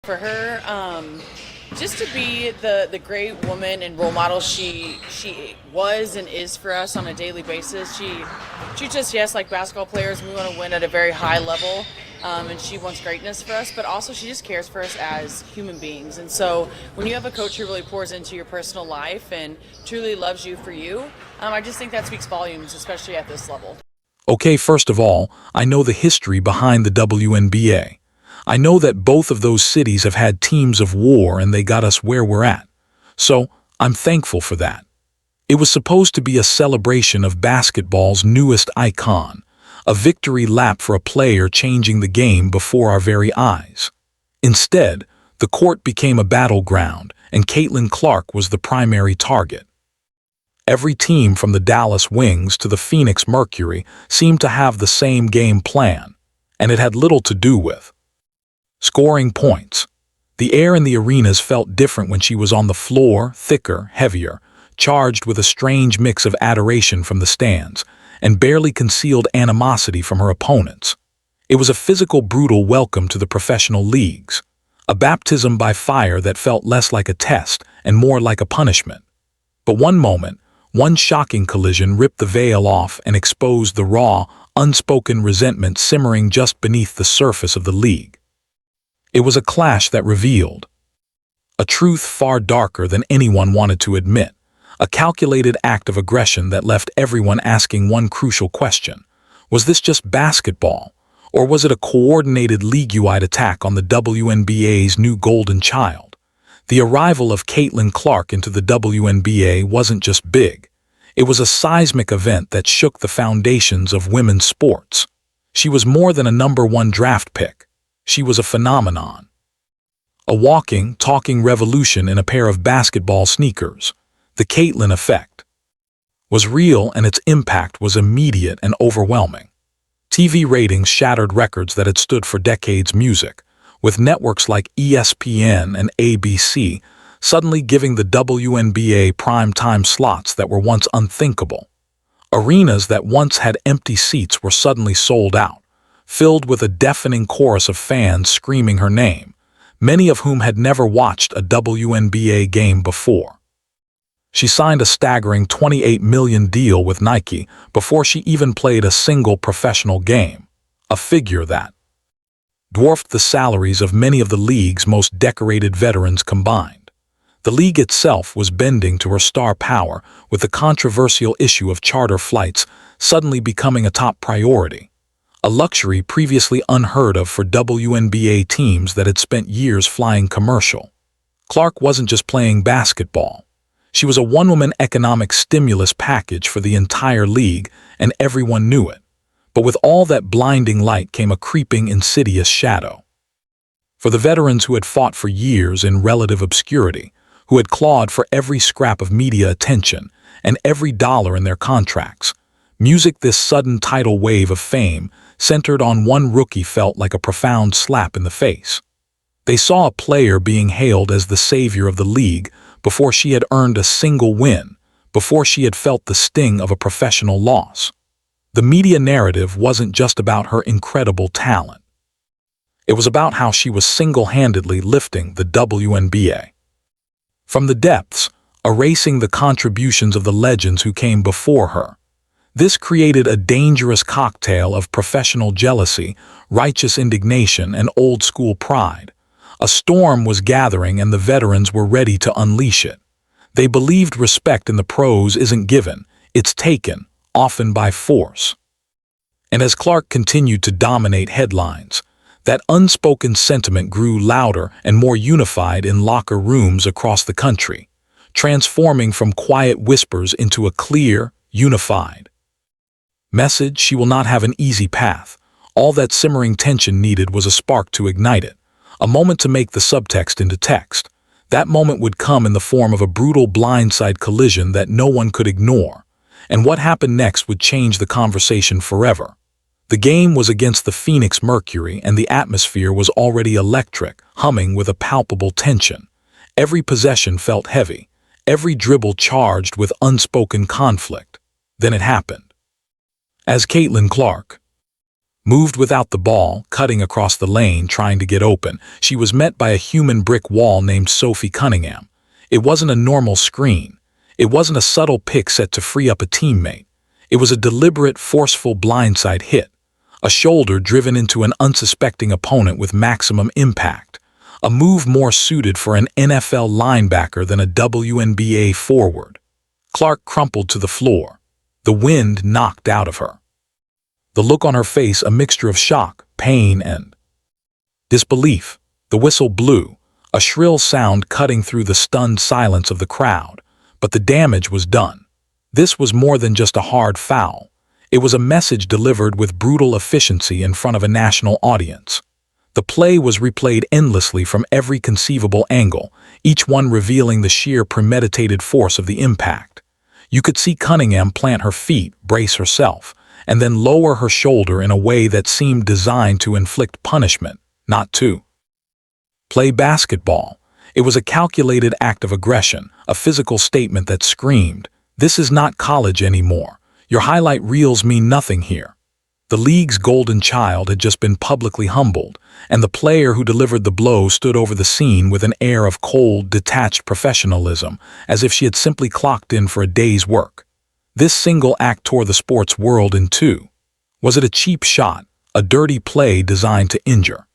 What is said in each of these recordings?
for her, just to be the great woman and role model she was and is for us on a daily basis. She treats us, yes, like basketball players. We want to win at a very high level, and she wants greatness for us. But also, she just cares for us as human beings. And so, when you have a coach who really pours into your personal life and truly loves you for you, I just think that speaks volumes, especially at this level. Okay, first of all, I know the history behind the WNBA. I know that both of those cities have had teams of war and they got us where we're at. So, I'm thankful for that. It was supposed to be a celebration of basketball's newest icon, a victory lap for a player changing the game before our very eyes. Instead, the court became a battleground, and Caitlyn Clark was the primary target. Every team from the Dallas Wings to the Phoenix Mercury seemed to have the same game plan, and it had little to do with scoring points. The air in the arenas felt different when she was on the floor, thicker, heavier, charged with a strange mix of adoration from the stands and barely concealed animosity from her opponents. It was a physical, brutal welcome to the professional leagues, a baptism by fire that felt less like a test and more like a punishment. But one moment, one shocking collision ripped the veil off and exposed the raw, unspoken resentment simmering just beneath the surface of the league. It was a clash that revealed a truth far darker than anyone wanted to admit, a calculated act of aggression that left everyone asking one crucial question. Was this just basketball, or was it a coordinated league-wide attack on the WNBA's new golden child? The arrival of Caitlyn Clark into the WNBA wasn't just big. It was a seismic event that shook the foundations of women's sports. She was more than a #1 draft pick. She was a phenomenon. A walking, talking revolution in a pair of basketball sneakers. The Caitlyn effect was real, and its impact was immediate and overwhelming. TV ratings shattered records that had stood for decades. Music, with networks like ESPN and ABC suddenly giving the WNBA prime-time slots that were once unthinkable. Arenas that once had empty seats were suddenly sold out, filled with a deafening chorus of fans screaming her name, many of whom had never watched a WNBA game before. She signed a staggering $28 million deal with Nike before she even played a single professional game, a figure that dwarfed the salaries of many of the league's most decorated veterans combined. The league itself was bending to her star power, with the controversial issue of charter flights suddenly becoming a top priority, a luxury previously unheard of for WNBA teams that had spent years flying commercial. Clark wasn't just playing basketball. She was a one-woman economic stimulus package for the entire league, and everyone knew it. But with all that blinding light came a creeping, insidious shadow. For the veterans who had fought for years in relative obscurity, who had clawed for every scrap of media attention and every dollar in their contracts, this sudden tidal wave of fame centered on one rookie felt like a profound slap in the face. They saw a player being hailed as the savior of the league before she had earned a single win, before she had felt the sting of a professional loss. The media narrative wasn't just about her incredible talent. It was about how she was single-handedly lifting the WNBA from the depths, erasing the contributions of the legends who came before her. This created a dangerous cocktail of professional jealousy, righteous indignation, and old-school pride. A storm was gathering, and the veterans were ready to unleash it. They believed respect in the pros isn't given, it's taken, often by force. And as Clark continued to dominate headlines, that unspoken sentiment grew louder and more unified in locker rooms across the country, transforming from quiet whispers into a clear, unified message. She will not have an easy path. All that simmering tension needed was a spark to ignite it, a moment to make the subtext into text. That moment would come in the form of a brutal blindside collision that no one could ignore, and what happened next would change the conversation forever. The game was against the Phoenix Mercury, and the atmosphere was already electric, humming with a palpable tension. Every possession felt heavy, every dribble charged with unspoken conflict. Then it happened. As Caitlyn Clark Moved without the ball, cutting across the lane, trying to get open, she was met by a human brick wall named Sophie Cunningham. It wasn't a normal screen. It wasn't a subtle pick set to free up a teammate. It was a deliberate, forceful blindside hit. A shoulder driven into an unsuspecting opponent with maximum impact. A move more suited for an NFL linebacker than a WNBA forward. Clark crumpled to the floor. The wind knocked out of her. The look on her face a mixture of shock, pain, and disbelief. The whistle blew, a shrill sound cutting through the stunned silence of the crowd. But the damage was done. This was more than just a hard foul. It was a message delivered with brutal efficiency in front of a national audience. The play was replayed endlessly from every conceivable angle, each one revealing the sheer premeditated force of the impact. You could see Cunningham plant her feet, brace herself, and then lower her shoulder in a way that seemed designed to inflict punishment, not to play basketball. It was a calculated act of aggression, a physical statement that screamed, "This is not college anymore. Your highlight reels mean nothing here." The league's golden child had just been publicly humbled, and the player who delivered the blow stood over the scene with an air of cold, detached professionalism, as if she had simply clocked in for a day's work. This single act tore the sports world in two. Was it a cheap shot, a dirty play designed to injure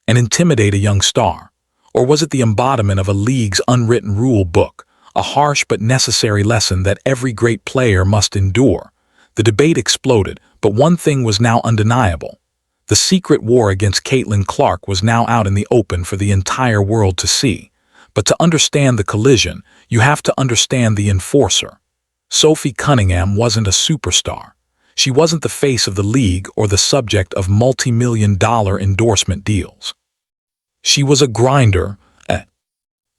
and intimidate a young star? Or was it the embodiment of a league's unwritten rule book, a harsh but necessary lesson that every great player must endure? The debate exploded, but one thing was now undeniable. The secret war against Caitlyn Clark was now out in the open for the entire world to see. But to understand the collision, you have to understand the enforcer. Sophie Cunningham wasn't a superstar. She wasn't the face of the league or the subject of multi-million-dollar endorsement deals. She was a grinder, a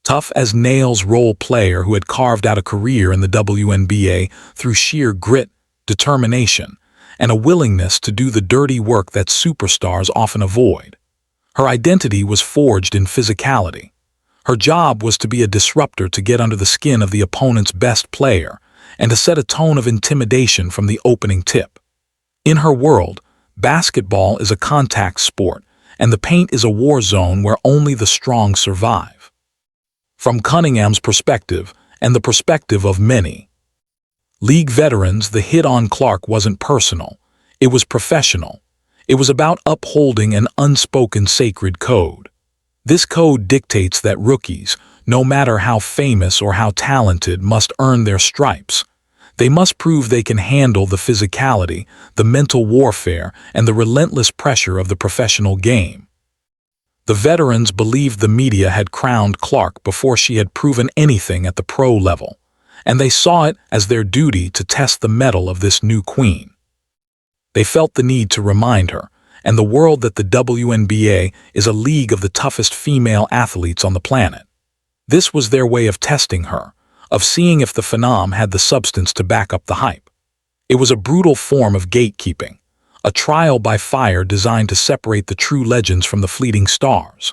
tough-as-nails role player who had carved out a career in the WNBA through sheer grit, determination, and a willingness to do the dirty work that superstars often avoid. Her identity was forged in physicality. Her job was to be a disruptor, to get under the skin of the opponent's best player, and to set a tone of intimidation from the opening tip. In her world, basketball is a contact sport, and the paint is a war zone where only the strong survive. From Cunningham's perspective, and the perspective of many league veterans, the hit on Clark wasn't personal. It was professional. It was about upholding an unspoken sacred code. This code dictates that rookies, no matter how famous or how talented, must earn their stripes. They must prove they can handle the physicality, the mental warfare, and the relentless pressure of the professional game. The veterans believed the media had crowned Clark before she had proven anything at the pro level, and they saw it as their duty to test the mettle of this new queen. They felt the need to remind her and the world that the WNBA is a league of the toughest female athletes on the planet. This was their way of testing her, of seeing if the phenom had the substance to back up the hype. It was a brutal form of gatekeeping, a trial by fire designed to separate the true legends from the fleeting stars.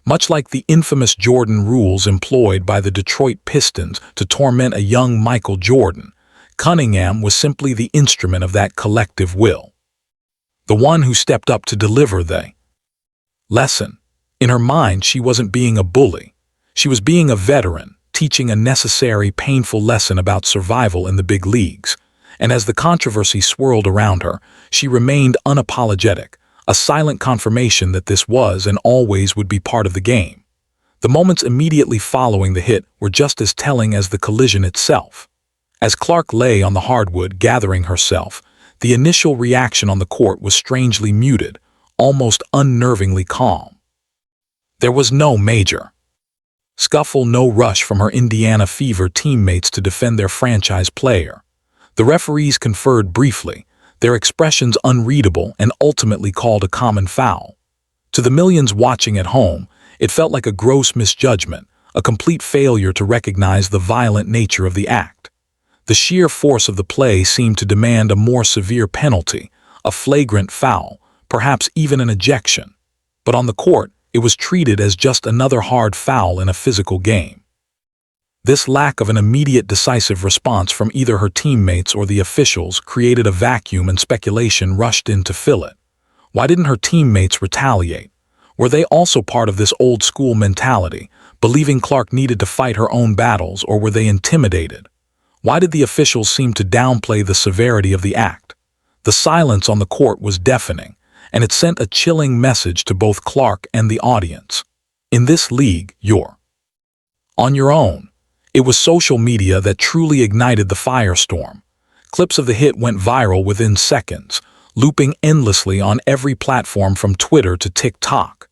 Much like the infamous Jordan rules employed by the Detroit Pistons to torment a young Michael Jordan, Cunningham was simply the instrument of that collective will. The one who stepped up to deliver the lesson. In her mind, she wasn't being a bully. She was being a veteran, teaching a necessary, painful lesson about survival in the big leagues. And as the controversy swirled around her, she remained unapologetic, a silent confirmation that this was and always would be part of the game. The moments immediately following the hit were just as telling as the collision itself. As Clark lay on the hardwood gathering herself, the initial reaction on the court was strangely muted, almost unnervingly calm. There was no major scuffle, no rush from her Indiana Fever teammates to defend their franchise player. The referees conferred briefly, their expressions unreadable, and ultimately called a common foul. To the millions watching at home, it felt like a gross misjudgment, a complete failure to recognize the violent nature of the act. The sheer force of the play seemed to demand a more severe penalty, a flagrant foul, perhaps even an ejection. But on the court, it was treated as just another hard foul in a physical game. This lack of an immediate decisive response from either her teammates or the officials created a vacuum, and speculation rushed in to fill it. Why didn't her teammates retaliate? Were they also part of this old-school mentality, believing Clark needed to fight her own battles, or were they intimidated? Why did the officials seem to downplay the severity of the act? The silence on the court was deafening, and it sent a chilling message to both Clark and the audience. In this league, you're on your own. It was social media that truly ignited the firestorm. Clips of the hit went viral within seconds, looping endlessly on every platform from Twitter to TikTok.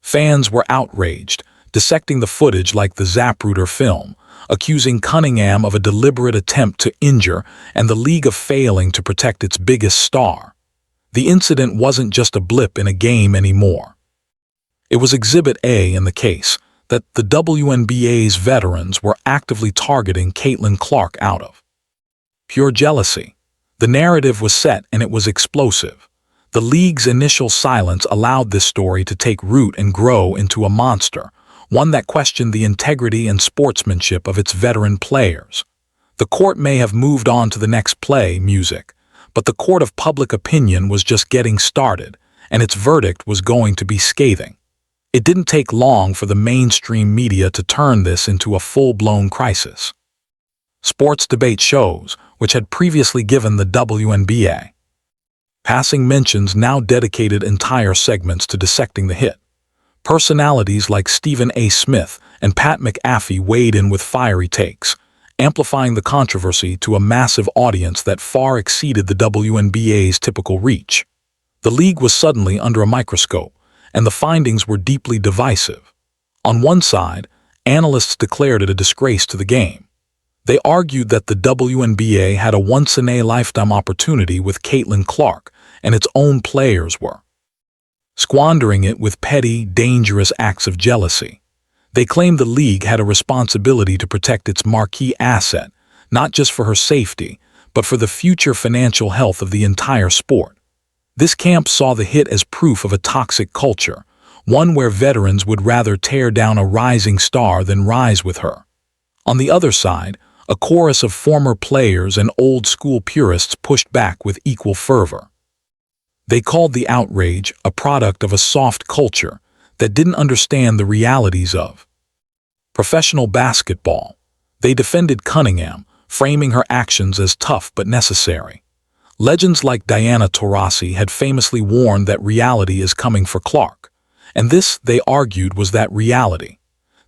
Fans were outraged, dissecting the footage like the Zapruder film, accusing Cunningham of a deliberate attempt to injure and the league of failing to protect its biggest star. The incident wasn't just a blip in a game anymore. It was Exhibit A in the case that the WNBA's veterans were actively targeting Caitlyn Clark out of pure jealousy. The narrative was set and it was explosive. The league's initial silence allowed this story to take root and grow into a monster, one that questioned the integrity and sportsmanship of its veteran players. The court may have moved on to the next play, music, but the court of public opinion was just getting started, and its verdict was going to be scathing. It didn't take long for the mainstream media to turn this into a full-blown crisis. Sports debate shows, which had previously given the WNBA passing mentions, now dedicated entire segments to dissecting the hit. Personalities like Stephen A. Smith and Pat McAfee weighed in with fiery takes, amplifying the controversy to a massive audience that far exceeded the WNBA's typical reach. The league was suddenly under a microscope, and the findings were deeply divisive. On one side, analysts declared it a disgrace to the game. They argued that the WNBA had a once-in-a-lifetime opportunity with Caitlyn Clark, and its own players were squandering it with petty, dangerous acts of jealousy. They claimed the league had a responsibility to protect its marquee asset, not just for her safety, but for the future financial health of the entire sport. This camp saw the hit as proof of a toxic culture, one where veterans would rather tear down a rising star than rise with her. On the other side, a chorus of former players and old-school purists pushed back with equal fervor. They called the outrage a product of a soft culture that didn't understand the realities of professional basketball. They defended Cunningham, framing her actions as tough but necessary. Legends like Diana Taurasi had famously warned that reality is coming for Clark, and this, they argued, was that reality.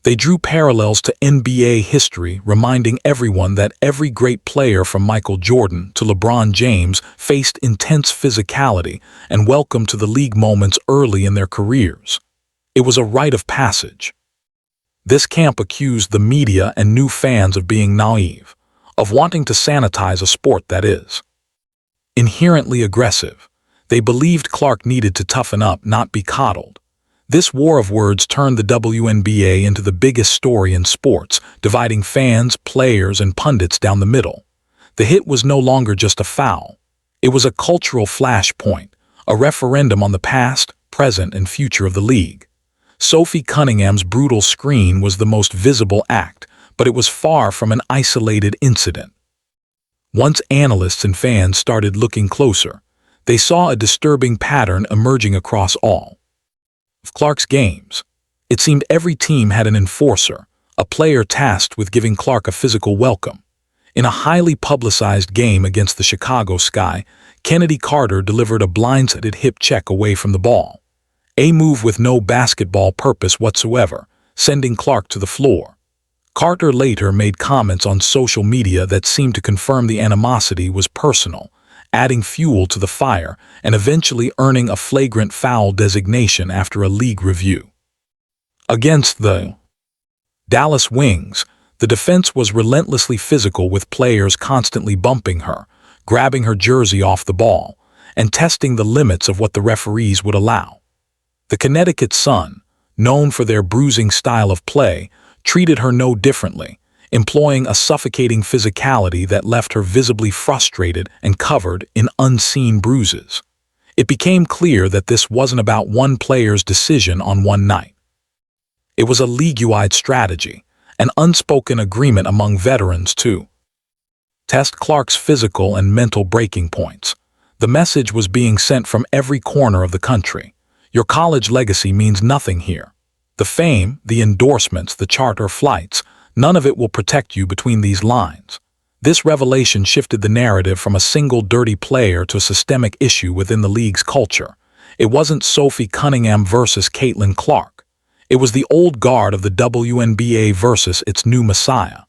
They drew parallels to NBA history, reminding everyone that every great player from Michael Jordan to LeBron James faced intense physicality and welcomed to the league moments early in their careers. It was a rite of passage. This camp accused the media and new fans of being naive, of wanting to sanitize a sport that is inherently aggressive. They believed Clark needed to toughen up, not be coddled. This war of words turned the WNBA into the biggest story in sports, dividing fans, players, and pundits down the middle. The hit was no longer just a foul. It was a cultural flashpoint, a referendum on the past, present, and future of the league. Sophie Cunningham's brutal screen was the most visible act, but it was far from an isolated incident. Once analysts and fans started looking closer, they saw a disturbing pattern emerging across all of Clark's games. It seemed every team had an enforcer, a player tasked with giving Clark a physical welcome. In a highly publicized game against the Chicago Sky, Kennedy Carter delivered a blindsided hip check away from the ball, a move with no basketball purpose whatsoever, sending Clark to the floor. Carter later made comments on social media that seemed to confirm the animosity was personal, adding fuel to the fire and eventually earning a flagrant foul designation after a league review. Against the Dallas Wings, the defense was relentlessly physical, with players constantly bumping her, grabbing her jersey off the ball, and testing the limits of what the referees would allow. The Connecticut Sun, known for their bruising style of play, treated her no differently, employing a suffocating physicality that left her visibly frustrated and covered in unseen bruises. It became clear that this wasn't about one player's decision on one night. It was a league-wide strategy, an unspoken agreement among veterans to test Clark's physical and mental breaking points. The message was being sent from every corner of the country. Your college legacy means nothing here. The fame, the endorsements, the charter flights, none of it will protect you between these lines. This revelation shifted the narrative from a single dirty player to a systemic issue within the league's culture. It wasn't Sophie Cunningham versus Caitlyn Clark. It was the old guard of the WNBA versus its new messiah.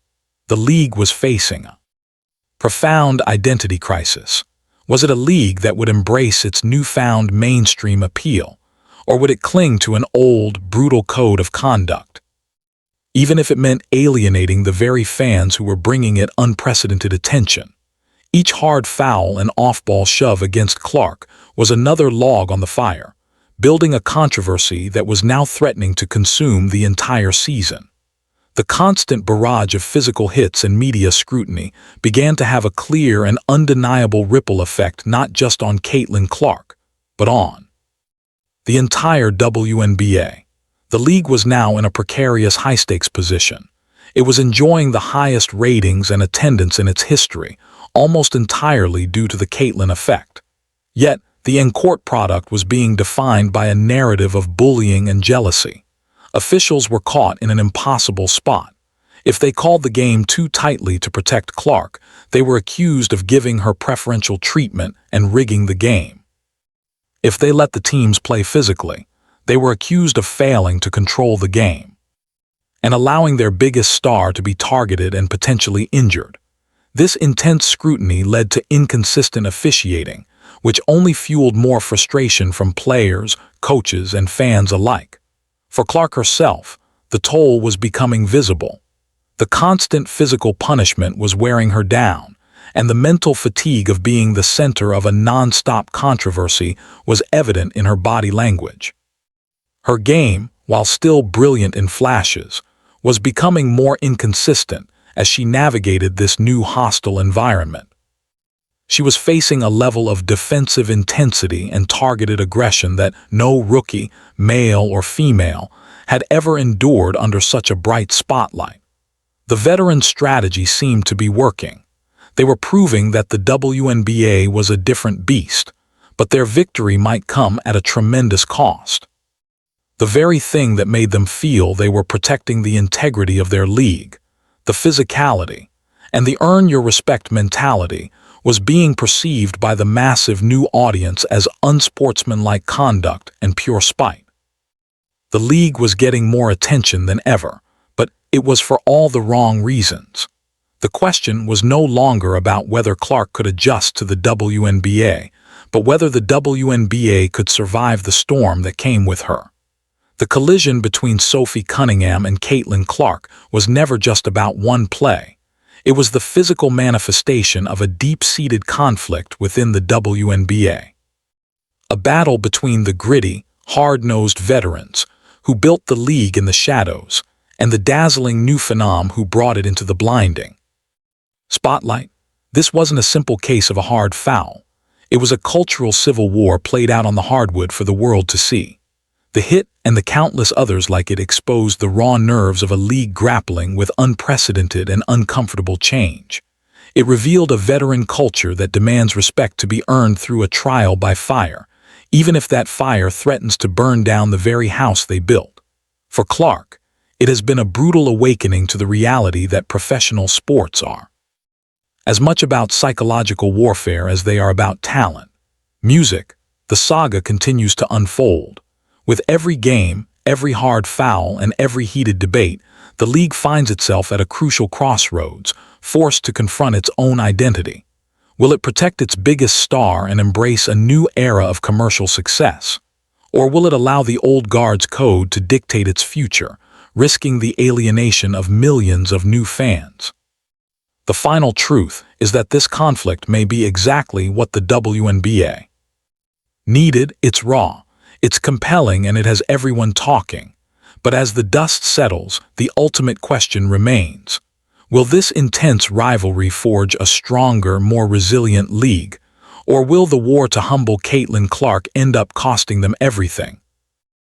The league was facing a profound identity crisis. Was it a league that would embrace its newfound mainstream appeal, or would it cling to an old, brutal code of conduct? Even if it meant alienating the very fans who were bringing it unprecedented attention. Each hard foul and off-ball shove against Clark was another log on the fire, building a controversy that was now threatening to consume the entire season. The constant barrage of physical hits and media scrutiny began to have a clear and undeniable ripple effect not just on Caitlyn Clark, but on the entire WNBA. The league was now in a precarious high-stakes position. It was enjoying the highest ratings and attendance in its history, almost entirely due to the Caitlyn effect. Yet, the in-court product was being defined by a narrative of bullying and jealousy. Officials were caught in an impossible spot. If they called the game too tightly to protect Clark, they were accused of giving her preferential treatment and rigging the game. If they let the teams play physically, they were accused of failing to control the game and allowing their biggest star to be targeted and potentially injured. This intense scrutiny led to inconsistent officiating, which only fueled more frustration from players, coaches, and fans alike. For Clark herself, the toll was becoming visible. The constant physical punishment was wearing her down, and the mental fatigue of being the center of a non-stop controversy was evident in her body language. Her game, while still brilliant in flashes, was becoming more inconsistent as she navigated this new hostile environment. She was facing a level of defensive intensity and targeted aggression that no rookie, male or female, had ever endured under such a bright spotlight. The veteran strategy seemed to be working. They were proving that the WNBA was a different beast, but their victory might come at a tremendous cost. The very thing that made them feel they were protecting the integrity of their league, the physicality, and the earn-your-respect mentality was being perceived by the massive new audience as unsportsmanlike conduct and pure spite. The league was getting more attention than ever, but it was for all the wrong reasons. The question was no longer about whether Clark could adjust to the WNBA, but whether the WNBA could survive the storm that came with her. The collision between Sophie Cunningham and Caitlyn Clark was never just about one play. It was the physical manifestation of a deep-seated conflict within the WNBA. A battle between the gritty, hard-nosed veterans who built the league in the shadows and the dazzling new phenom who brought it into the blinding spotlight. This wasn't a simple case of a hard foul. It was a cultural civil war played out on the hardwood for the world to see. The hit and the countless others like it exposed the raw nerves of a league grappling with unprecedented and uncomfortable change. It revealed a veteran culture that demands respect to be earned through a trial by fire, even if that fire threatens to burn down the very house they built. For Clark, it has been a brutal awakening to the reality that professional sports are as much about psychological warfare as they are about talent. Music, the saga continues to unfold. With every game, every hard foul, and every heated debate, the league finds itself at a crucial crossroads, forced to confront its own identity. Will it protect its biggest star and embrace a new era of commercial success? Or will it allow the old guard's code to dictate its future, risking the alienation of millions of new fans? The final truth is that this conflict may be exactly what the WNBA needed. It's raw, it's compelling, and it has everyone talking. But as the dust settles, the ultimate question remains. Will this intense rivalry forge a stronger, more resilient league? Or will the war to humble Caitlyn Clark end up costing them everything?